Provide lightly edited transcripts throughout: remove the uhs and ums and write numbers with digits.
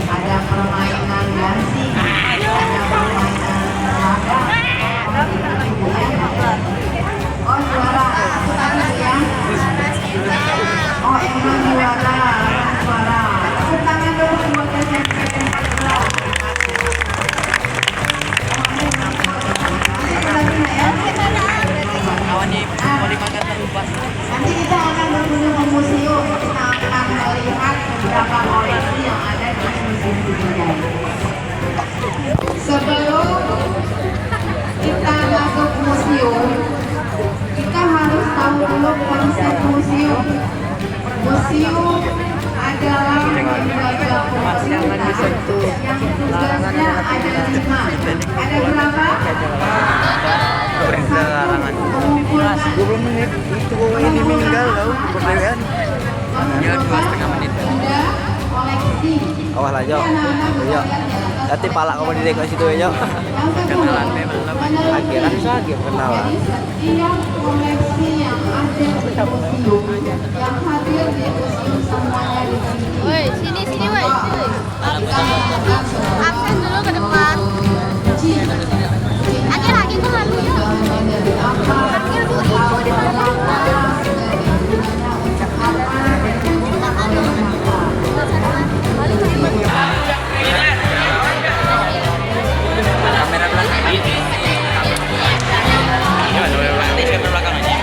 Ada permainan gansing, ada permainan raga. Oh juara, tadi ya. Oh emang juara, juara. Tepuk tangan dulu buat SMP 14. Nanti kita akan berkunjung ke museum, kita akan melihat beberapa koleksi yang ada di museum budaya. Sebelum kita masuk museum, kita harus tahu dulu konsep museum. Museum adalah lembaga pemerintah yang tugasnya ada 5. Ada berapa? 20 menit itu ini meninggal loh pertanyaan. Ya 2,5 menit. Koleksi. Awas lah Jo. Yo. Nanti pala kamu di dekat situ ya Jo. Kenalan memang Akhirnya lagi kenalan. Setiap koleksi yang ada di museum, yang hadir di museum semuanya di sini. Woi, sini woi. Absen dulu ke depan. Lagi tuh lalu ya. Panggil Bu Ibu di kamera belakang. Nanti saya belakang aja.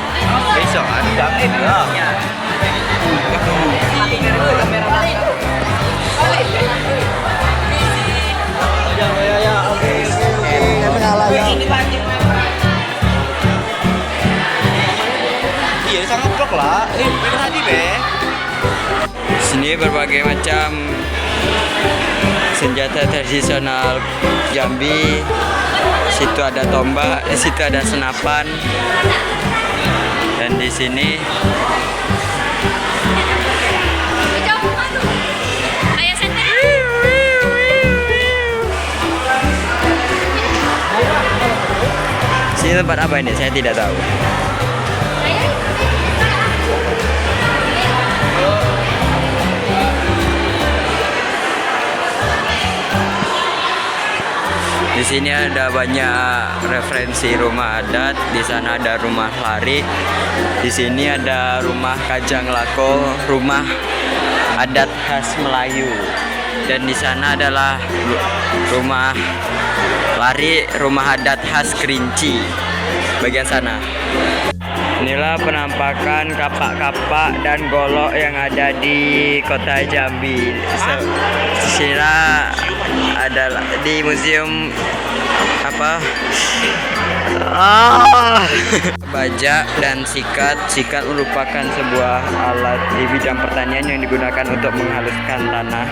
Besok ada ini lah. Kamera belakang. Ya, oke. Kenalan ya. Iya, sangat blok lah. Ini tadi be. Sini berbagai macam senjata tradisional Jambi. Situ ada tombak, di situ ada senapan, dan di sini sini tempat apa ini? Saya tidak tahu. Di sini ada banyak referensi rumah adat. Di sana ada rumah lari. Di sini ada rumah Kajang Lako, rumah adat khas Melayu. Dan di sana adalah rumah lari, rumah adat khas Kerinci. Bagian sana. Inilah penampakan kapak-kapak dan golok yang ada di kota Jambi. Sini adalah di museum apa? Bajak dan sikat. Sikat merupakan sebuah alat di bidang pertanian yang digunakan untuk menghaluskan tanah.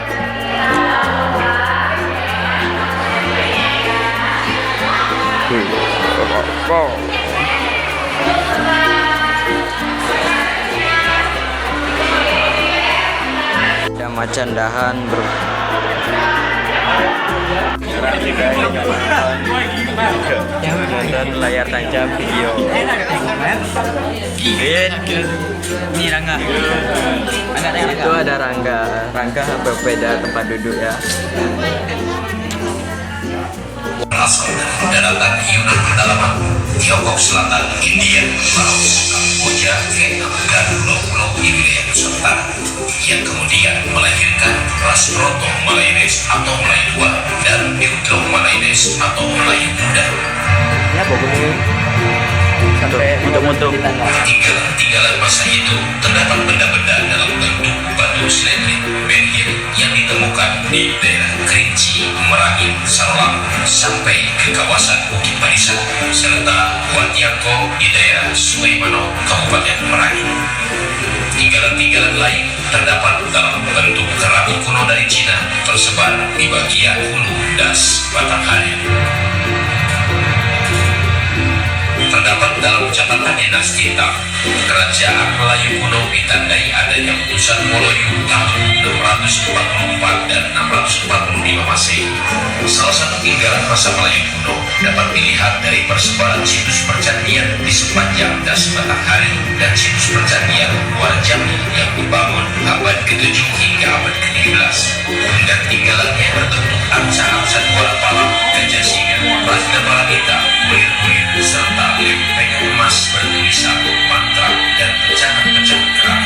Ada macan dahan dan layar tancap video. Ini Rangga. Itu ada Rangga. Rangga berbeda tempat duduk ya. Berasal dari daratan Yunnan pedalaman, Tiongkok Selatan, India, Laos, Kamboja, Vietnam, dan pulau-pulau di wilayah Nusantara, yang kemudian melahirkan ras Proto Malaynes atau Melayu tua dan Neutro Malaynes atau Melayu muda. Ya pokoknya sampai mutung-mutung. Tinggalan masa itu terdapat benda-benda dalam bentuk batu selendrik menhir yang ditemukan di daerah Kerinci, Merangin, Sarolang sampai ke kawasan Bukit Barisan serta Watiako di daerah Sungai Mano, Kabupaten Merangin. Tinggalan-tinggalan lain terdapat dalam bentuk keramik kuno dari Cina tersebar di bagian hulu das Batanghari. Terdapat dalam catatan dinasti Tang, kerajaan Melayu kuno ditandai adanya utusan Moloyu tahun 644 dan 645 Masehi. Salah satu tinggalan masa Melayu kuno dapat dilihat dari persebaran situs percandaian di sepanjang das matahari dan situs percandaian luar Jambi yang dibangun abad ke-7 hingga abad ke-17, dan tinggalannya berbentuk arca-arca dua palang, gajah singa, raja bala hitam, kulir-kulir, serta lempeng emas bertulisan mantra dan pecahan-pecahan kerak.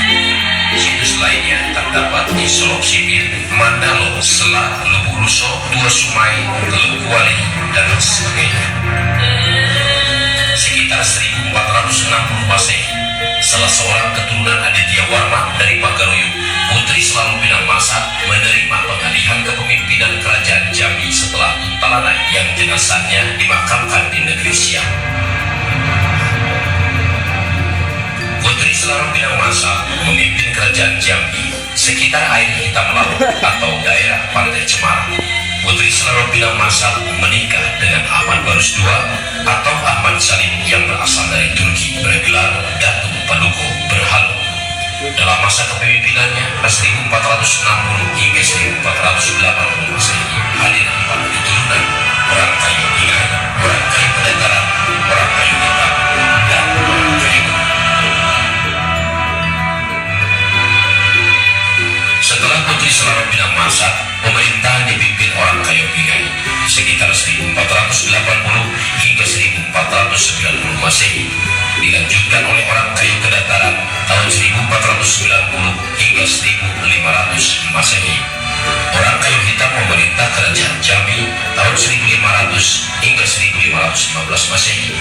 Situs lainnya terdapat di Solok Sipir, Mandalo, Selat, Lubuk Ruso, Tua Sumai, Teluk Kuali, dan sebagainya. Sekitar 1460 Masehi, salah seorang keturunan Aditya Warman dari Pagaruyu, Putri Selalu Pinang Masa, menerima pengalihan kepemimpinan kerajaan Jambi setelah Tuntalana yang jenazahnya dimakamkan di negeri Siam. Putri Selalu Pinang Masa memimpin kerajaan Jambi sekitar air hitam laut atau daerah Pantai Cemara. Putri Selalu Pinang Masa menikah dengan Ahmad Barus II atau Ahmad Salim yang berasal dari Turki, bergelar Datu Paduka Berhalu. Dalam masa kepemimpinannya 1460 hingga 1480 Masehi, hadir pada keturunan orang kayu Bingai, orang kayu Pedataran, orang kayu hitam, dan orang kayu. Setelah Putri Selalu Pinang Masa, pemerintahan dipimpin orang kayu Bingai sekitar 1480 hingga 1490 Masehi, dilanjutkan oleh orang kayu Kedataran tahun 1490 hingga 1500 Masehi. Orang kayu hitam memerintah kerajaan Jambi tahun 1500 hingga 1515 Masehi.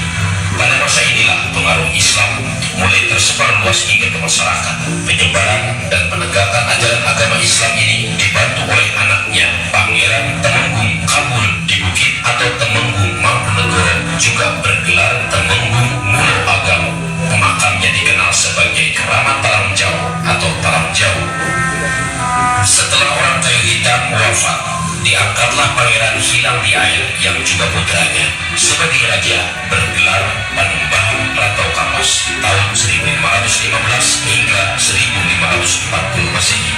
Pada masa inilah pengaruh Islam mulai tersebar luas hingga ke masyarakat. Penyebaran dan penegakan ajaran agama Islam ini dibantu oleh anaknya Pangeran Temenggung Kabul di Bukit atau Temenggung Mangkunegoro, juga bergelar Temenggung Mulo Agam. Pemakamnya dikenal sebagai Keramat Talang Jauh atau Talang Jauh. Setelah orang kayu hitam wafat, diangkatlah Pangeran Hilang di Air yang juga putranya sebagai raja, bergelar Panembahan Rantau Kapas tahun 1515 hingga 1540 Masehi.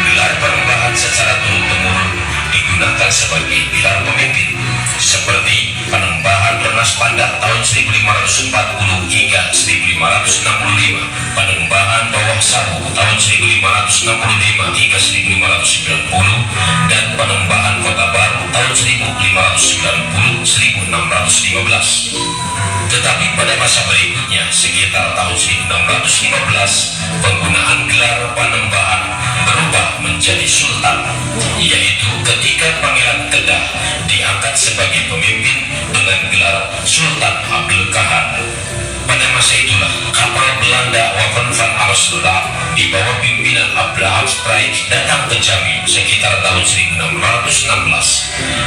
Gelar Panembahan secara turun-temurun digunakan sebagai pilar pemimpin, seperti Panembahan Renas Pandak tahun 1540 hingga 1565, Panembahan Bawah Sabu tahun 1565 hingga 1590, dan Panembahan Kota Baru tahun 1590-1615. Tetapi pada masa berikutnya, sekitar tahun 1615, penggunaan gelar Panembahan berubah menjadi Sultan, yaitu ketika Pangeran Kedah diangkat sebagai pemimpin dengan gelar Sultan Abdul Kahar. Pada masa itulah kapal Belanda Wapen van Amsterdam di bawah pimpinan Abraham Spruit datang ke Jambi sekitar tahun 1616.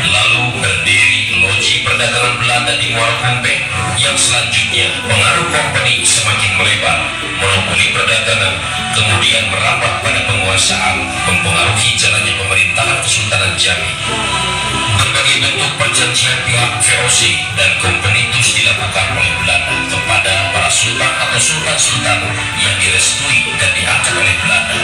Lalu berdiri loji perdagangan Belanda di Muara Kumpeng, yang selanjutnya pengaruh kompeni semakin melebar, monopoli perdagangan, kemudian merambah pada penguasaan, mempengaruhi jalannya pemerintahan Kesultanan Jambi. Berbagai bentuk perjanjian pihak VOC dan kompeni terus dilakukan oleh Belanda kepada para sultan atau sultan-sultan yang direstui dan diangkat oleh Belanda.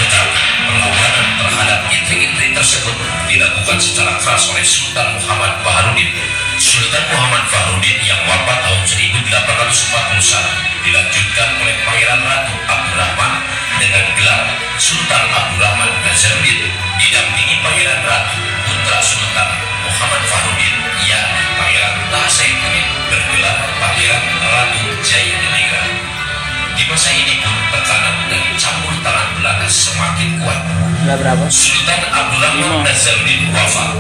Tetapi perlawanan terhadap intrik-intrik tersebut dilakukan secara keras oleh Sultan Muhammad Baharudin. Sultan Muhammad Baharudin yang wafat tahun 1841 dilanjutkan oleh Pangeran Ratu Abdurrahman dengan gelar Sultan Abdurrahman Nazaruddin, didampingi Pangeran Ratu putra Sultan Muhammad Baharudin, yakni Pangeran Taha Saifuddin, bergelar Pangeran Ratu Jayalira. Di masa ini pun tekanan dan campur tangan Belanda semakin kuat. Sultan Abdurrahman Nazaruddin wafat,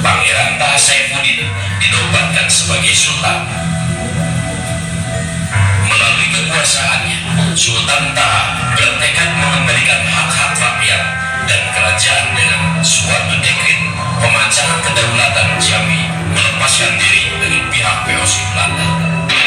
Pangeran Taha Saifuddin dinobatkan sebagai Sultan. Melalui kekuasaannya, Sultan Taha bertekad mengembalikan hak-hak rakyat dan kerajaan dengan suatu dekret pemancangan kedaulatan Jambi, melepaskan diri dari pihak VOC Belanda.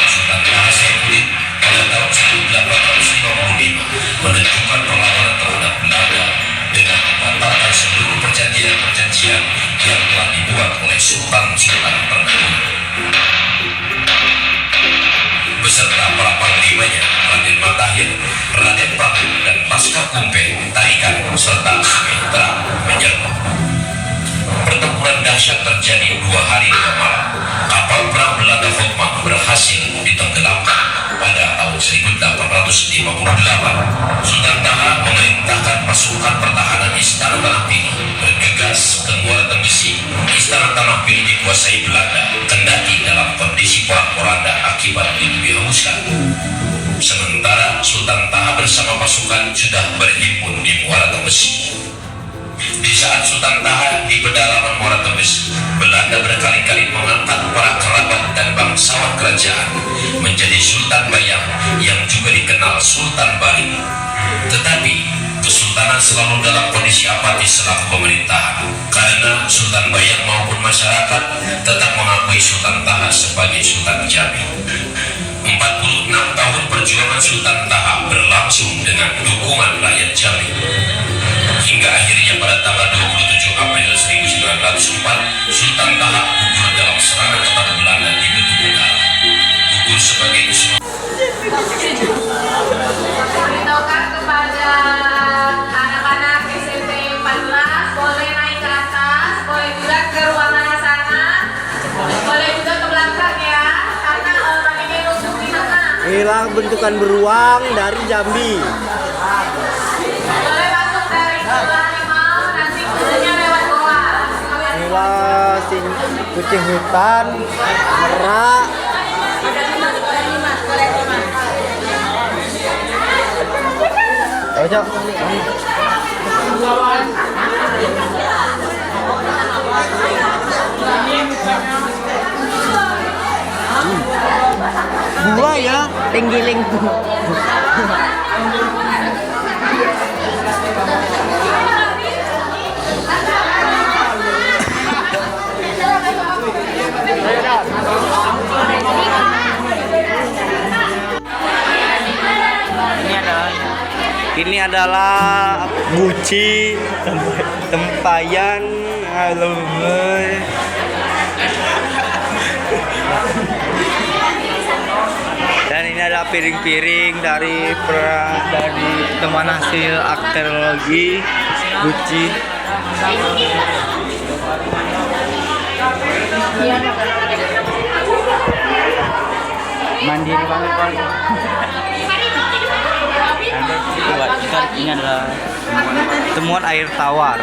Sultan Taha Saifuddin pada tahun 1855 menentukan perlawanan terhadap Belanda dengan membatalkan seluruh perjanjian-perjanjian yang telah dibuat oleh sultan-sultan terdahulu. Beserta para panglimanya, Raden Matahir, Raden Batu, dan Laskar Kumpeng, serta sungai Terang menyerbu. Pertempuran dahsyat terjadi 2 hari 2 malam. Kapal perang Belanda Hotman berhasil ditenggelamkan pada tahun 1858. Sultan Taha memerintahkan pasukan pertahanan Istana Tanah Pili bergegas ke Muara Tembesi. Istana Tanah Pili dikuasai Belanda, kendati dalam kondisi porak-poranda akibat dihanguskan. Sementara Sultan Taha bersama pasukan sudah berhimpun di Muara Tembesi. Di saat Sultan Taha di pedalaman Muara Tembesi, Belanda berkali-kali mengangkat para kerabat dan bangsawan kerajaan menjadi Sultan Bayang yang juga dikenal Sultan Bali. Tetapi kesultanan selalu dalam kondisi apatis selaku pemerintahan, karena Sultan Bayang maupun masyarakat tetap mengakui Sultan Taha sebagai Sultan Jambi. 46 tahun perjuangan Sultan Taha berlangsung dengan dukungan rakyat Jambi. Hingga akhirnya pada tanggal 27 April 1904, Sultan Taha gugur dalam serangan kepada Belanda di Batu Bengal. Gugur sebagai keseluruhan. Beritahukan kepada anak-anak SMP 14 boleh naik ke atas, boleh juga ke ruangan sana, boleh juga ke belakang ya, karena orangnya nusuk di sana. Inilah bentukan beruang dari Jambi. Boleh masuk dari goa harimau, nanti kuncinya lewat goa. Inilah kucing hutan, merak. Ayo, Cok. Gua ya, tenggiling. Ini adalah guci, tempayan, halo. Dan ini ada piring-piring dari teman hasil arkeologi guci. Mandiri banget Pak. Ini adalah temuan air tawar.